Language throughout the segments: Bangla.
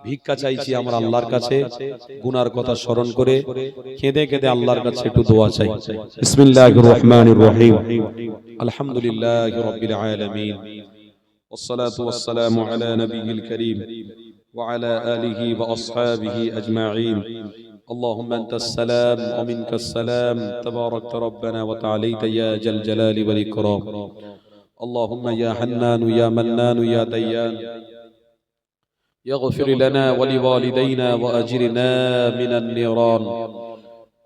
ভিক্ষা চাইছি আমরা আল্লাহর কাছে, গুনার কথা স্মরণ করে কেঁদে কেঁদে আল্লাহর কাছে একটু দোয়া চাই। বিসমিল্লাহির রহমানির রহিম। আলহামদুলিল্লাহি রাব্বিল আলামিন, ওয়াসসালাতু ওয়াসসালামু আলা নবিয়িল কারীম ওয়া আলা আলিহি ওয়া আসহাবিহি আজমাইন। اللهم أنت السلام ومنك السلام تباركت ربنا وتعاليت يا ذا الجلال والإكرام. اللهم يا حنان يا منان يا ديان يغفر لنا ولوالدينا وأجرنا من النيران.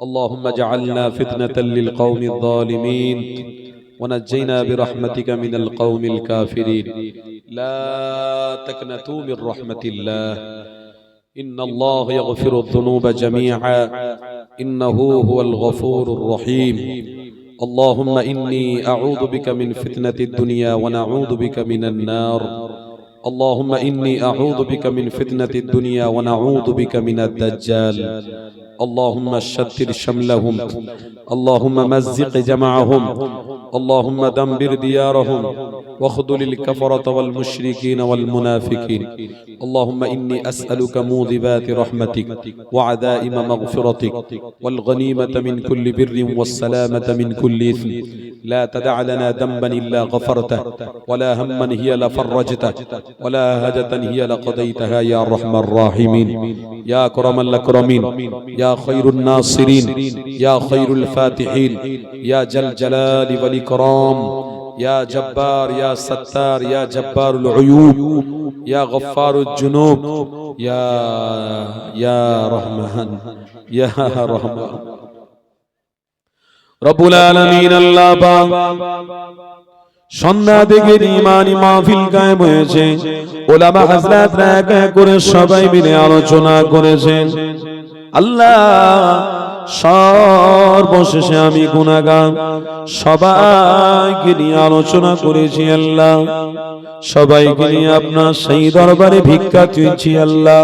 اللهم اجعلنا فتنة للقوم الظالمين ونجينا برحمتك من القوم الكافرين. لا تقنطوا من رحمة الله، إن الله يغفر الذنوب جميعا إنه هو الغفور الرحيم. اللهم إني أعوذ بك من فتنة الدنيا ونعوذ بك من النار. اللهم إني أعوذ بك من فتنة الدنيا ونعوذ بك من الدجال. اللهم شتت شملهم، اللهم مزق جمعهم، اللهم دمر ديارهم واخذل الكفرة والمشركين والمنافقين. اللهم إني أسألك موجبات رحمتك وعزائم مغفرتك والغنيمة من كل بر والسلامة من كل إثم. لا تدع لنا ذنبا إلا غفرته ولا هما هي لفرجته ولا هجة هي لقضيتها يا أرحم الراحمين. يا أكرم الأكرمين، يا خير الناصرين، يا خير الفاتحين، يا ذا الجلال والإكرام، يا جبار يا ستار يا جبار العيوب، يا غفار الذنوب، يا رحمن يا رحمن রব্বুল আলামিন। আল্লাহ পাক সন্ধ্যা থেকে ইমানি মাহফিল কায়েম হয়েছে, ওলামা হযরতরা এক এক করে সবাই মিলে আলোচনা করেছেন। আল্লাহ সর্বশেষে আমি গুনাহগার সবাইকে নিয়ে আলোচনা করেছি। আল্লাহ সবাইকে নিয়ে আপনার সেই দরবারে ভিক্ষা চেয়েছি। আল্লাহ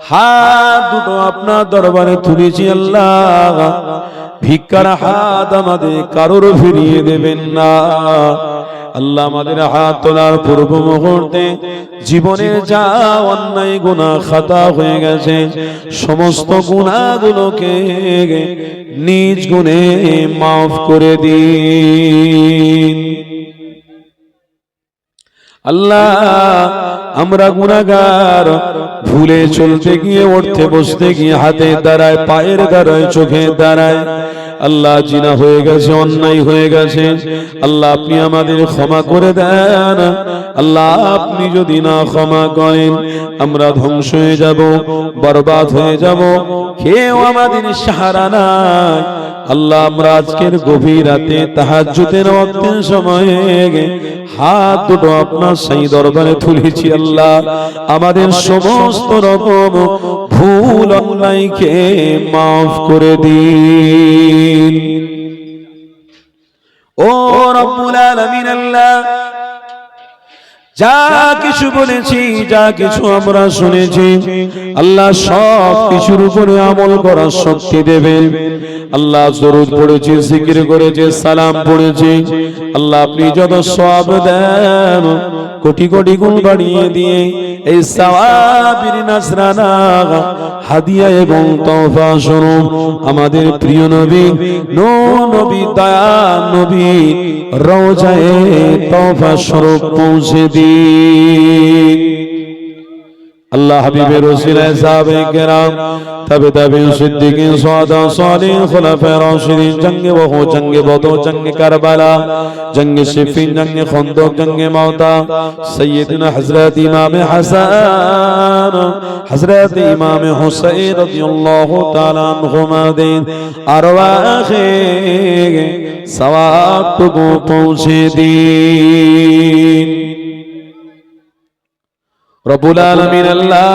হাত দুটো আপনার দরবারে তুলেছি। আল্লাহ ভিক্ষার হাত আমাদের কারোর ফিরিয়ে দেবেন না। আল্লাহ আমাদের হাত তোলার পূর্ব মুহূর্তে জীবনের যা অন্যায় গুনাহ খাতা হয়ে গেছে সমস্ত গুনাহগুলোকে নিজ গুণে মাফ করে দিন। আল্লাহ আমরা গুনাহগার, ভুলে চলতে গিয়ে উঠতে বসতে গিয়ে হাতের দ্বারায় পায়ের দ্বারায় চোখের দ্বারায় আল্লাহ জিনা হয়ে গেছে, অন্যায় হয়ে গেছে। আল্লাহ আপনি আমাদের ক্ষমা করে দেন। আল্লাহ আপনি যদি না ক্ষমা করেন আমরা ধ্বংস হয়ে যাব, বরবাদ হয়ে যাব, কেউ আমাদের সাহারা নাই। আল্লাহ আমরা আজকের গভীর রাতে তাহাজ্জুদের ওয়াক্তের সময়ে হাত দুটো আপনার সেই দরবারে তুলেছি। আল্লাহ আমাদের সমস্ত রকম ভুল অন্যায়কে মাফ করে দিন। ও রব্বুল আলামিন, আল্লাহ যা কিছু বলেছি, যা কিছু আমরা শুনেছি, আল্লাহ সব কিছুর উপরে আমল করার শক্তি দেবেন। আল্লাহ দরুদ পড়েছি, জিকির করেছি, সালাম পড়েছি, আল্লাহ আপনি যত সওয়াব দেন কোটি কোটি গুণ বাড়িয়ে দিয়ে এই সওয়াবের নাজরানা হাদিয়া এবং তওফা স্বরূপ আমাদের প্রিয় নবী নূর নবী দয়া নবী রওজায়ে তওফা স্বরূপ পৌঁছে দিন। আল্লাহ হাবিবের ওসিলায় সাহাবায়ে কেরাম, তাবে তাবিঈন, সিদ্দিকিন, শুহাদা, সালিহিন, খুলাফায়ে রাশিদিন, জঙ্গে ওহুদ, জঙ্গে বদর, জঙ্গে কারবালা, জঙ্গে সিফিন, জঙ্গে খন্দক, জঙ্গে মাউতা, সাইয়্যিদনা হযরত ইমাম হাসান, হযরত ইমাম হুসাইন রাদিয়াল্লাহু তাআলা আনহুমাদের আরওয়াহে সওয়াবটুকু পৌঁছে দিন। রব্বুল আলামিন আল্লাহ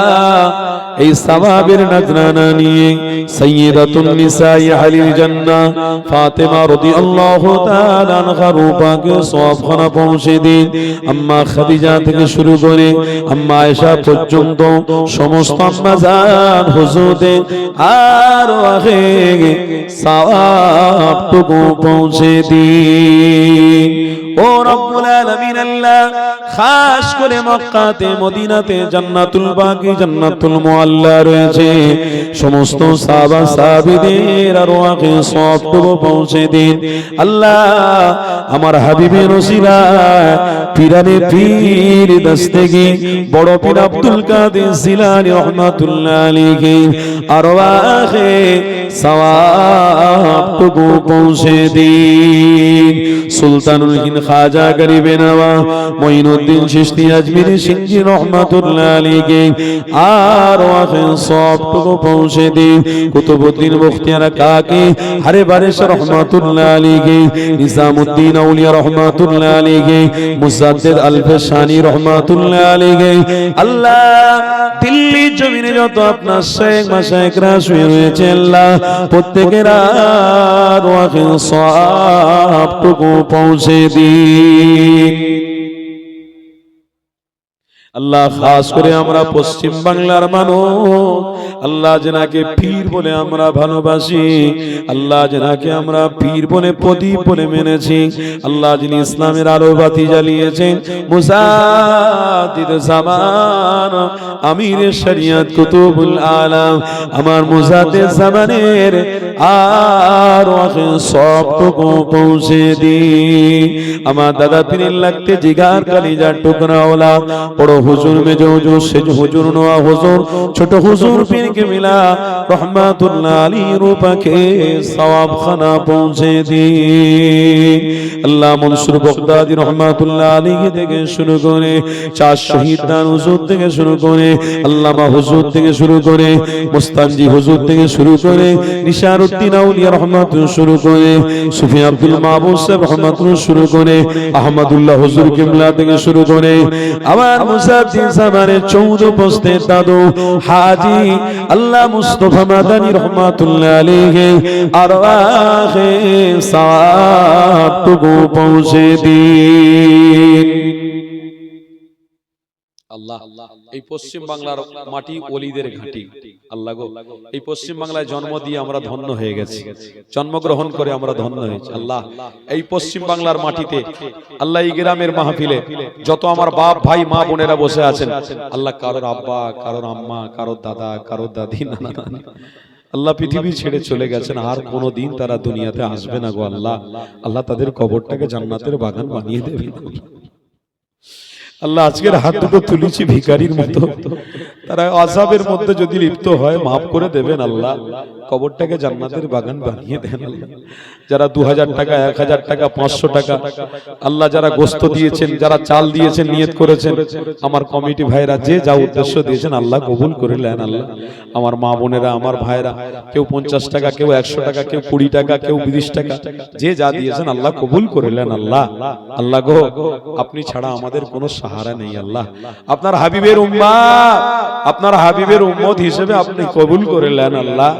এই সওয়াবের নজরানা নিয়ে সাইয়্যিদাতুন নিসাই আহলিল জান্নাহ ফাতেমা রাদিয়াল্লাহু তাআলা আনহা রূপাকে সওয়াবখানা পৌঁছে দিন। আম্মা খাদিজা থেকে শুরু করে আম্মা আয়েশা পর্যন্ত সমস্ত আম্মাজান হুজুরদের আর আগে সওয়াবটুকু পৌঁছে দিন। ও রব্বুল আলামিন আল্লাহ খাস করে মক্কাতে মদিনাতে জান্নাতুল বাকি জান্নাতুল মুআল্লা রয়েছে সমস্ত সাহাবা সাহাবীদের আরওয়াকে সওয়াবটুকু পৌঁছে দিন আল্লাহ আমার হাবিবের ওসিলায় পীরানে পীর দস্তগি বড় পীর আব্দুল কাদের জিলানী রাহমাতুল্লাহ আলাইহি আরওয়াকে সওয়াবটুকু পৌঁছে দিন সুলতানুল হিন্দ খাজা গরিবে নওয়াজ মুঈনুদ্দিন চিশতি আজমিরি সিংজি রাহমাতুল্লাহ আলাইহি আরওয়াকে সওয়াবটুকু পৌঁছে দিন কুতুবউদ্দিন মুখতিয়ার কাকি হরে বারিশ রাহমাতুল্লাহ আলাইহি নিজামউদ্দিন আউলিয়া রাহমাতুল্লাহ আলাইহি মুজাদ্দিদ আল-ফাসানি রাহমাতুল্লাহ আলাইহি আল্লাহ দিল্লি জমিনে যত আপনার শেখ মাশায়েখরা শুয়ে রয়েছে আল্লাহ প্রত্যেকের আরওয়াকে সওয়াবটুকু পৌঁছে দিন আল্লাহ খাস করে আমরা পশ্চিম বাংলার মানুষ আল্লাহ যেনাকে পীর বলে আমরা ভালোবাসি আল্লাহ যেনাকে আমরা পীর বলে প্রদীপ বলে মেনেছি আল্লাহ যিনি ইসলামের আলো বাতি জ্বালিয়েছেন মুজাদ্দিদ জামান আমির শরিয়ত কুতুবুল আলাম আমার মুজাদ্দিদ জামানের আরওয়াকে সবটুকু পৌঁছে দিন আমার দাদা পীরের লাগতে জিগার কলিজার টুকরা ওলা বড় হুজুর মেজো হুজুর সেজ হুজুর নোয়া হুজুর ছোট হুজুর পীর কে মিলা রহমাতুল্লাহ আলাইহির পাকে সওয়াব খানা পৌঁছে দিন আল্লাহ মনসুর বগদাদি রহমাতুল্লাহ আলাইহি থেকে শুরু করে চার শহীদ দান হুজুর থেকে শুরু করে আল্লামা হুজুর থেকে শুরু করে মুস্তানজি হুজুর থেকে শুরু করে নিশারউদ্দিন আউলিয়া রহমাতুল্লাহ শুরু করে সুফি আব্দুল মাহবুব সাহেব রহমাতুল্লাহ শুরু করে আহমদুল্লাহ হুজুর কিবলা থেকে শুরু করে আমার মুসাদ্দিদ জামানের 14 পোস্তের দাদু হাজী আল্লাহ মুস্তাফা মাদানী রহমাতুল্লাহ আলাইহি আরওয়াহে সওয়াবটুকু পৌঁছে দিন আল্লাহ এই পশ্চিম বাংলার মাটি ওলিদের ঘাঁটি আল্লাহ গো এই পশ্চিম বাংলায় জন্ম দিয়ে আমরা ধন্য হয়ে গেছি জন্মগ্রহণ করে আমরা ধন্য হয়েছি আল্লাহ এই পশ্চিম বাংলার মাটিতে আল্লাহ এই গ্রামের মাহফিলে যত আমার বাপ ভাই মা বোনেরা বসে আছেন আল্লাহ কারোর আব্বা কারোর আম্মা কারোর দাদা কারোর দাদি নানা নানি আল্লাহ পৃথিবী ছেড়ে চলে গেছেন আর কোনোদিন তারা দুনিয়াতে আসবে না গো আল্লাহ আল্লাহ তাদের কবরটাকে জান্নাতের বাগান বানিয়ে দেবেন আল্লাহ আজকের হাত দুটো তুলেছি ভিখারির মতো তারা আযাবের মধ্যে যদি লিপ্ত হয় maaf করে দেবেন আল্লাহ কবরটাকে জান্নাতের বাগান বানিয়ে দেন আল্লাহ যারা 2000 টাকা 1000 টাকা 500 টাকা আল্লাহ যারা গোশত দিয়েছেন যারা চাল দিয়েছেন নিয়ত করেছেন আমার কমিটি ভাইরা যে যা উদ্দেশ্য দিয়েছেন আল্লাহ কবুল করে নেন আল্লাহ আমার মা বোনেরা আমার ভাইরা কেউ 50 টাকা কেউ 100 টাকা কেউ 20 টাকা কেউ 20 টাকা যে যা দিয়েছেন আল্লাহ কবুল করে নেন আল্লাহ আল্লাহ গো আপনি ছাড়া আমাদের কোনো সাহারা নেই আল্লাহ আপনার হাবিবের উম্মত আপনার হাবিবের উম্মত হিসেবে আপনি কবুল করে নেন আল্লাহ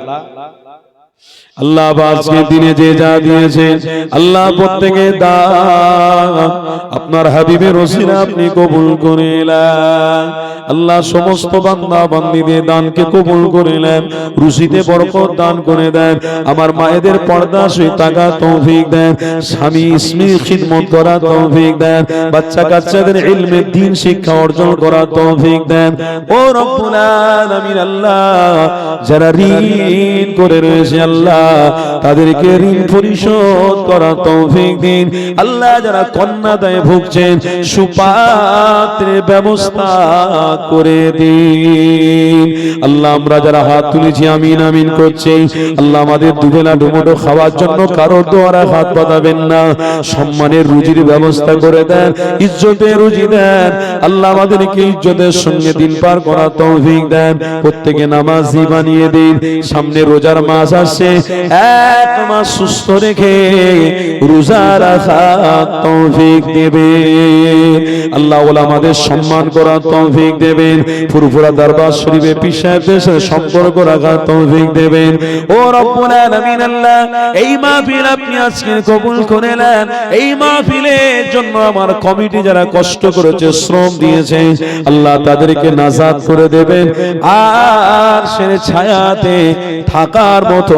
আল্লাহ আজকে দিনে যে যা দিয়েছেন আল্লাহ প্রত্যেকে দান আপনার হাবিবের ওসিলা আপনি কবুল করে নেন আল্লাহ সমস্ত বান্দা বান্দীদের দানকে কবুল করে নেন রুজিতে বরকত দান করে দেন আমার মায়েদের পর্দা সই টাকা তৌফিক দেন স্বামী স্ত্রীর খিদমত করার তৌফিক দেন বাচ্চা কাচ্চাদের ইলমে দ্বীন শিক্ষা অর্জন করার তৌফিক দেন ও রব্বুল আলামিন আল্লাহ যারা ঋণ করে রয়েছে আল্লাহ তাদেরকে ঋণ পরিশোধ করার তৌফিক দিন আল্লাহ যারা কন্যা দায়ে ভুগছেন সুপাত্রের ব্যবস্থা করে দিন আল্লাহ আমরা যারা হাত তুলেছি আমিন আমিন করছি আল্লাহ আমাদের দুবেলা দুমুঠো খাওয়ার জন্য কারোর দ্বারা হাত বাঁধাবেন না সম্মানের রুজির ব্যবস্থা করে দেন ইজ্জতের রুজি দেন আল্লাহ আমাদেরকে ইজ্জতের সঙ্গে দিন পার করার তৌফিক দেন প্রত্যেকে নামাজি বানিয়ে দিন সামনে রোজার মাস আসছে এক মাস সুস্থ রেখে রোজা রাখার তৌফিক দেবে আল্লাহ আমাদের সম্মান করার তৌফিক দেবেন ফুরফুরা দরবার শরীফে পিসা সাহেবদের সাথে সম্পর্ক রাখার তৌফিক দেবেন। ও রব্বুল আলামিন আল্লাহ, এই মাহফিল আপনি আজকে কবুল করে নেন। এই মাহফিলের জন্য আমার কমিটি যারা কষ্ট করেছে, শ্রম দিয়েছে, আল্লাহ তাদেরকে নাজাত করে দেবেন, আর সে ছায়াতে থাকার মতো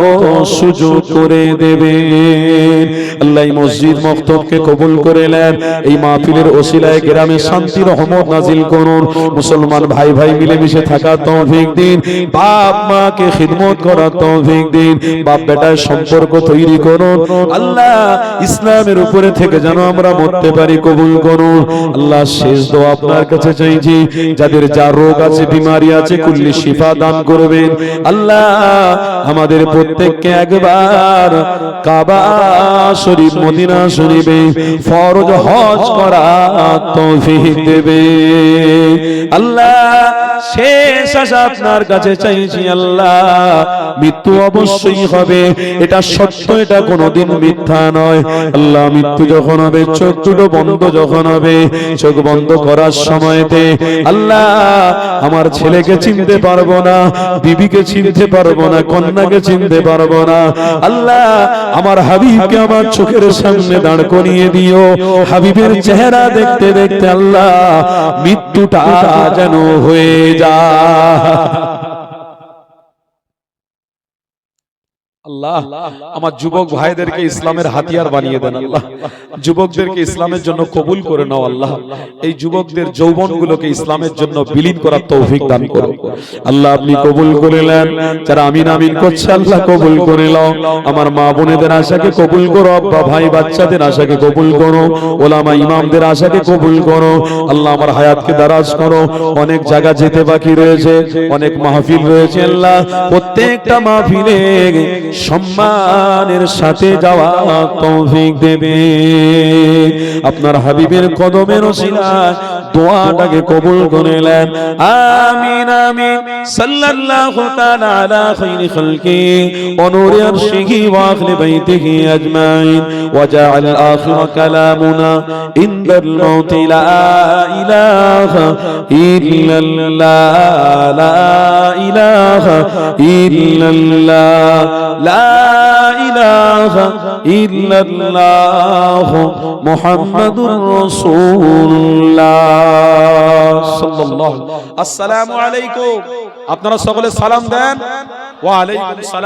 সুযোগ করে দেবেন। আল্লাহ এই মসজিদ মক্তবকে কবুল করে নেন। এই মাহফিলের ওসিলায় গ্রামে শান্তি রহমত নাজিল করুন। মুসলমান ভাই ভাই মিলেমিশে থাকার তৌফিক দিন। বাপ মাকে খিদমত করার তৌফিক দিন। বাপ বেটার সম্পর্ক তৈরি করুন। আল্লাহ ইসলামের উপরে থেকে যেন আমরা মরতে পারি, কবুল করুন। আল্লাহ শেষ দোয়া আপনার কাছে চাইছি, যাদের যা রোগ আছে, বিমারি আছে, কুল্লি শিফা দান করবেন। আল্লাহ আমাদের প্রত্যেককে একবার কাবা শরীফ, মদিনা শরীফে ফরজ হজ করা তৌফিক দেবে। আল্লাহ শেষ আশা আপনার কাছে চাইছি, আল্লাহ মৃত্যু অবশ্যই হবে, এটা সত্য, এটা কোনোদিন মিথ্যা নয়। আল্লাহ মৃত্যু যখন হবে, চোখ দুটো বন্ধ যখন হবে, চোখ বন্ধ করার সময়তে আল্লাহ আমার ছেলেকে চিনতে পারবো না, বিবিকে চিনতে পারবো না, কন্যাকে চিনতে পারবো না। আল্লাহ আমার হাবিবকে আমার চোখের সামনে দাঁড় করিয়ে দিও। হাবিবের চেহারা দেখতে দেখতে আল্লাহ মৃত্যুটা যেন হয়ে যায়। আল্লাহ আমার যুবক ভাইদেরকে ইসলামের হাতিয়ার বানিয়ে দেন। আল্লাহ যুবকদেরকে ইসলামের জন্য কবুল করে নাও। আল্লাহ এই যুবকদের যৌবনগুলোকে ইসলামের জন্য বিলীন করার তৌফিক দান করো। আল্লাহ আপনি কবুল করে নেন। যারা আমিন আমিন করছে আল্লাহ কবুল করে নাও। আমার মা বোনেদের আশাকে কবুল করো, আব্বা ভাই বাচ্চাদের আশাকে কবুল করো, ওলামা ইমামদের আশাকে কবুল করো। আল্লাহ আমার হায়াতকে দারাজ করো। অনেক জায়গা যেতে বাকি রয়েছে, অনেক মাহফিল রয়েছে। আল্লাহ প্রত্যেকটা মাহফিলে সম্মানের সাথে যাওয়া তৌফিক দেবে। আপনার হাবিবের কদমের ওসিলায় দোয়াটাকে কবুল করে নেন। আমিন আমিন। সাল্লাল্লাহু তাআলা আলা খায়রি খালকি ওয়া নূরি আরশিহি ওয়া আহলি বাইতিহি আজমাইন ওয়া জাআল আখির কালামুনা ইনদাল মাউত লা ইলাহা ইল্লাল্লাহ, লা ইলাহা ইল্লাল্লাহ, লা ইলাহা ইল্লাল্লাহ মুহাম্মাদুর রাসূলুল্লাহ সাল্লাল্লাহু। আসসালামু আলাইকুম। আপনারা সকলে সালাম দেন। ওয়া আলাইকুম সালাম।